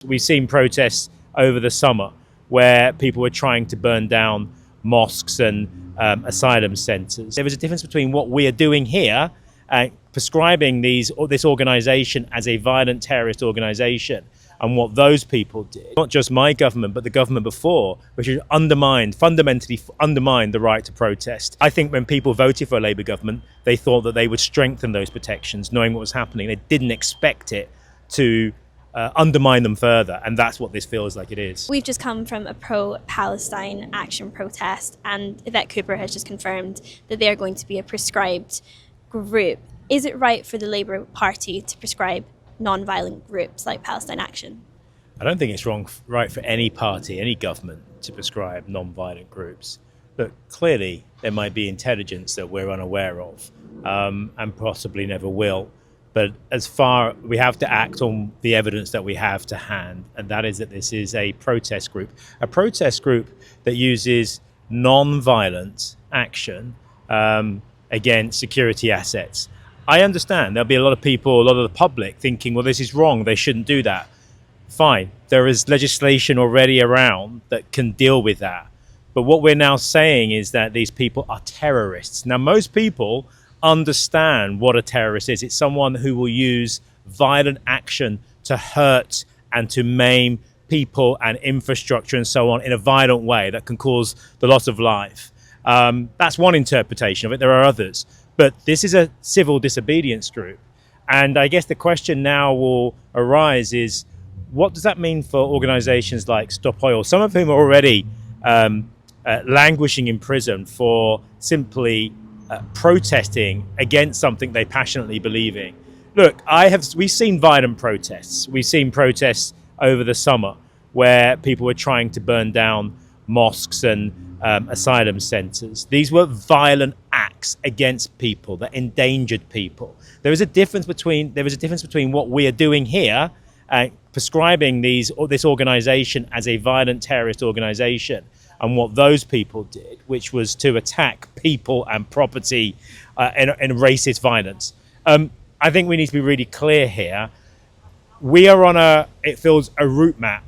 We've seen protests over the summer where people were trying to burn down mosques and asylum centres. There was a difference between what we are doing here, prescribing this organisation as a violent terrorist organisation, and what those people did. Not just my government, but the government before, which had fundamentally undermined the right to protest. I think when people voted for a Labour government, they thought that they would strengthen those protections, knowing what was happening. They didn't expect it to undermine them further, and that's what this feels like it is. We've just come from a pro-Palestine Action protest, and Yvette Cooper has just confirmed that they are going to be a prescribed group. Is it right for the Labour Party to prescribe non-violent groups like Palestine Action? I don't think it's right for any party, any government, to prescribe non-violent groups. Look, clearly there might be intelligence that we're unaware of, and possibly never will. But we have to act on the evidence that we have to hand, and that is that this is a protest group that uses non-violent action against security assets. I understand there'll be a lot of people, a lot of the public thinking, well, this is wrong, they shouldn't do that. Fine, there is legislation already around that can deal with that. But what we're now saying is that these people are terrorists. Now, most people understand what a terrorist is. It's someone who will use violent action to hurt and to maim people and infrastructure and so on in a violent way that can cause the loss of life. That's one interpretation of it. There are others. But this is a civil disobedience group. And I guess the question now will arise is, what does that mean for organizations like Stop Oil, some of whom are already languishing in prison for simply protesting against something they passionately believe in? Look, we've seen violent protests. We've seen protests over the summer where people were trying to burn down mosques and asylum centres. These were violent acts against people that endangered people. There was a difference between what we are doing here, prescribing this organisation as a violent terrorist organisation, and what those people did, which was to attack people and property in racist violence. I think we need to be really clear here. We are on a route map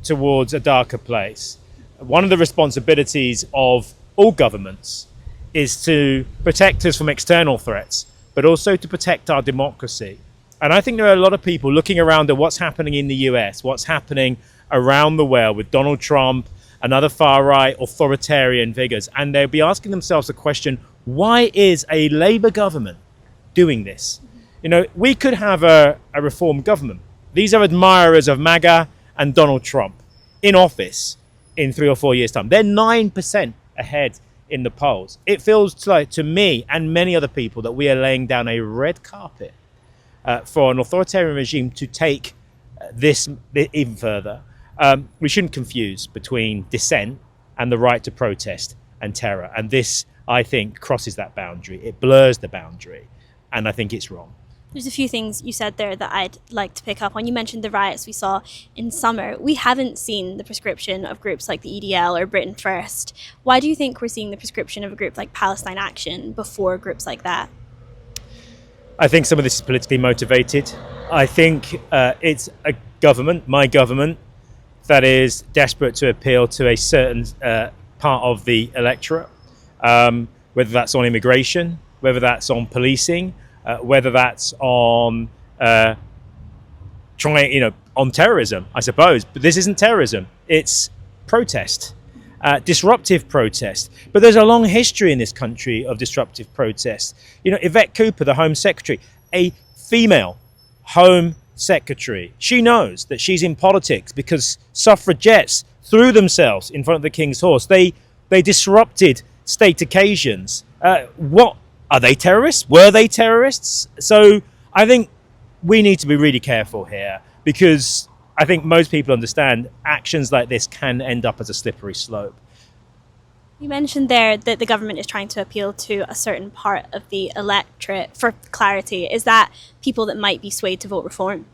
towards a darker place. One of the responsibilities of all governments is to protect us from external threats, but also to protect our democracy. And I think there are a lot of people looking around at what's happening in the US, what's happening around the world with Donald Trump and other far-right authoritarian figures, and they'll be asking themselves the question, why is a Labour government doing this? You know, we could have a reform government. These are admirers of MAGA and Donald Trump in office in 3 or 4 years' time. They're 9% ahead in the polls. It feels like, to me and many other people, that we are laying down a red carpet for an authoritarian regime to take this even further. We shouldn't confuse between dissent and the right to protest and terror. And this, I think, crosses that boundary. It blurs the boundary. And I think it's wrong. There's a few things you said there that I'd like to pick up on. You mentioned the riots we saw in summer. We haven't seen the prescription of groups like the EDL or Britain First. Why do you think we're seeing the prescription of a group like Palestine Action before groups like that? I think some of this is politically motivated. I think it's a government, my government, that is desperate to appeal to a certain part of the electorate, whether that's on immigration, whether that's on policing, whether that's on on terrorism, I suppose. But this isn't terrorism; it's protest, disruptive protest. But there's a long history in this country of disruptive protest. You know, Yvette Cooper, the Home Secretary, a female Home Secretary, she knows that she's in politics because suffragettes threw themselves in front of the King's horse. They disrupted state occasions. What are they, terrorists? Were they terrorists? So I think we need to be really careful here, because I think most people understand actions like this can end up as a slippery slope. You mentioned there that the government is trying to appeal to a certain part of the electorate. For clarity, is that people that might be swayed to vote reform?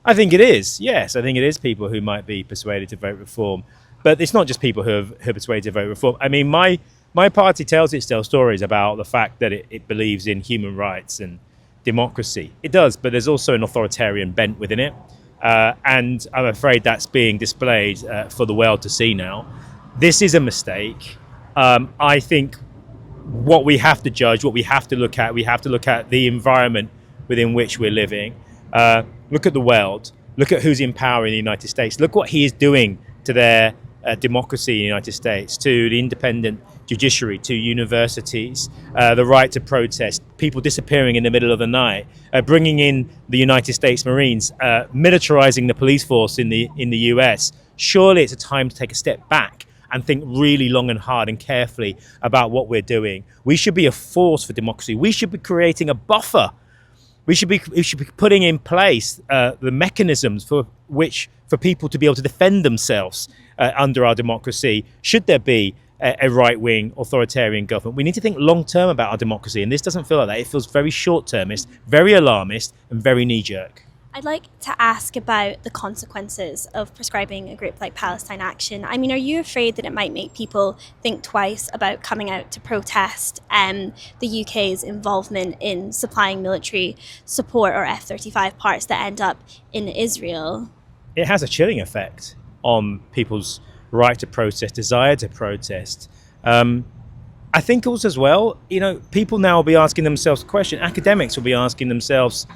I think it is, yes. I think it is people who might be persuaded to vote reform. But it's not just people who are persuaded to vote reform. I mean, my party tells stories about the fact that it believes in human rights and democracy. It does, but there's also an authoritarian bent within it. And I'm afraid that's being displayed for the world to see now. This is a mistake. I think what we have to judge, what we have to look at the environment within which we're living. Look at the world. Look at who's in power in the United States. Look what he is doing to their democracy in the United States, to the independent judiciary, to universities, the right to protest, people disappearing in the middle of the night, bringing in the United States Marines, militarizing the police force in the US. Surely it's a time to take a step back and think really long and hard and carefully about what we're doing. We should be a force for democracy. We should be creating a buffer. We should be putting in place the mechanisms for people to be able to defend themselves under our democracy. Should there be a right-wing authoritarian government, we need to think long-term about our democracy, and this doesn't feel like that. It feels very short-termist, very alarmist, and very knee-jerk. I'd like to ask about the consequences of prescribing a group like Palestine Action. I mean, are you afraid that it might make people think twice about coming out to protest the UK's involvement in supplying military support or F-35 parts that end up in Israel? It has a chilling effect on people's right to protest, desire to protest. I think also as well, people now will be asking themselves a question. Academics will be asking themselves,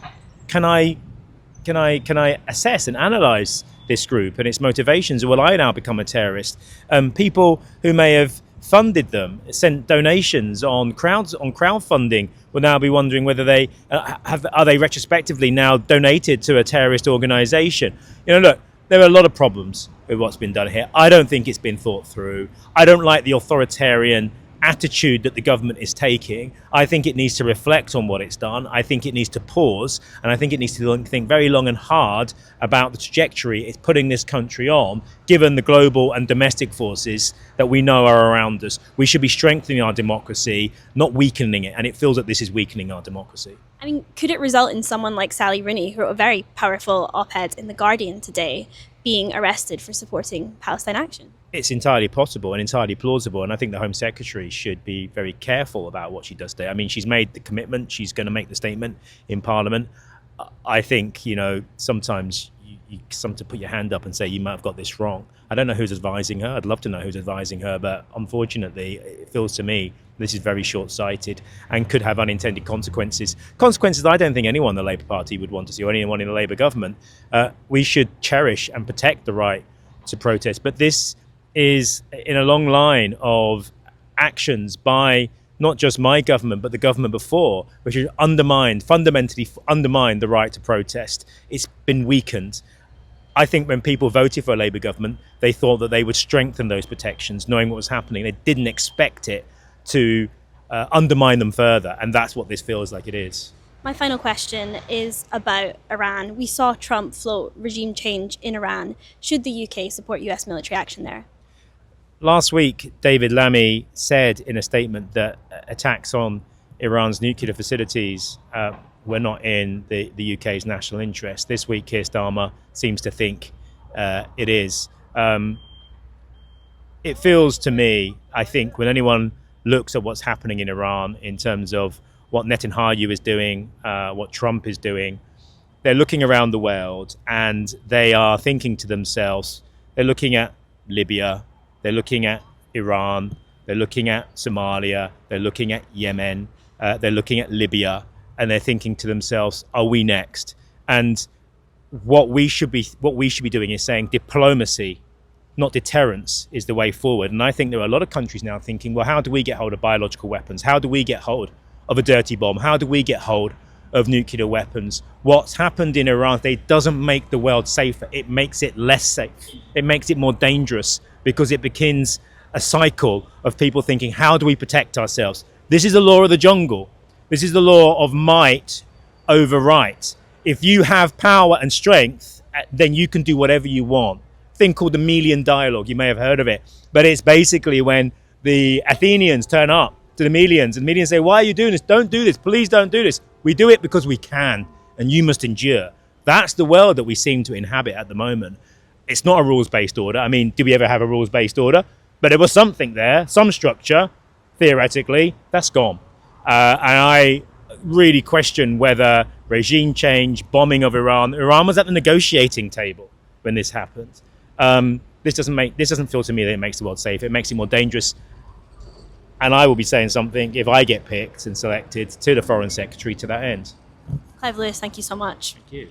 can I assess and analyse this group and its motivations, or will I now become a terrorist? People who may have funded them, sent donations on crowdfunding, will now be wondering whether they are they retrospectively now donated to a terrorist organisation. Look, there are a lot of problems with what's been done here. I don't think it's been thought through. I don't like the authoritarian attitude that the government is taking. I think it needs to reflect on what it's done. I think it needs to pause, and I think it needs to think very long and hard about the trajectory it's putting this country on, given the global and domestic forces that we know are around us. We should be strengthening our democracy, not weakening it, and it feels that this is weakening our democracy. I mean, could it result in someone like Sally Rooney, who wrote a very powerful op-ed in The Guardian today, being arrested for supporting Palestine Action? It's entirely possible and entirely plausible, and I think the Home Secretary should be very careful about what she does today. I mean, she's made the commitment, she's going to make the statement in Parliament. I think, sometimes you to put your hand up and say you might have got this wrong. I don't know who's advising her. I'd love to know who's advising her, but unfortunately, it feels to me this is very short-sighted and could have unintended consequences. Consequences I don't think anyone in the Labour Party would want to see, or anyone in the Labour government. We should cherish and protect the right to protest, but this is in a long line of actions by not just my government, but the government before, which has fundamentally undermined the right to protest. It's been weakened. I think when people voted for a Labour government, they thought that they would strengthen those protections, knowing what was happening. They didn't expect it to undermine them further, and that's what this feels like it is. My final question is about Iran. We saw Trump float regime change in Iran. Should the UK support US military action there? Last week, David Lammy said in a statement that attacks on Iran's nuclear facilities were not in the UK's national interest. This week, Keir Starmer seems to think it is. It feels to me, I think, when anyone looks at what's happening in Iran in terms of what Netanyahu is doing, what Trump is doing, they're looking around the world and they are thinking to themselves, they're looking at Libya, they're looking at Iran, they're looking at Somalia, they're looking at Yemen, they're looking at Libya, and they're thinking to themselves, are we next? And what we should be doing is saying diplomacy, not deterrence, is the way forward. And I think there are a lot of countries now thinking, well, how do we get hold of biological weapons? How do we get hold of a dirty bomb? How do we get hold of nuclear weapons? What's happened in Iran today doesn't make the world safer. It makes it less safe. It makes it more dangerous, because it begins a cycle of people thinking, how do we protect ourselves? This is the law of the jungle. This is the law of might over right. If you have power and strength, then you can do whatever you want. Thing called the Melian dialogue. You may have heard of it, but it's basically when the Athenians turn up to the Melians, and the Melians say, why are you doing this? Don't do this. Please don't do this. We do it because we can, and you must endure. That's the world that we seem to inhabit at the moment. It's not a rules-based order. I mean, did we ever have a rules-based order? But there was something there, some structure, theoretically, that's gone. And I really question whether regime change, bombing of Iran. Iran was at the negotiating table when this happened. This doesn't feel to me that it makes the world safe. It makes it more dangerous. And I will be saying something, if I get picked and selected, to the Foreign Secretary to that end. Clive Lewis, thank you so much. Thank you.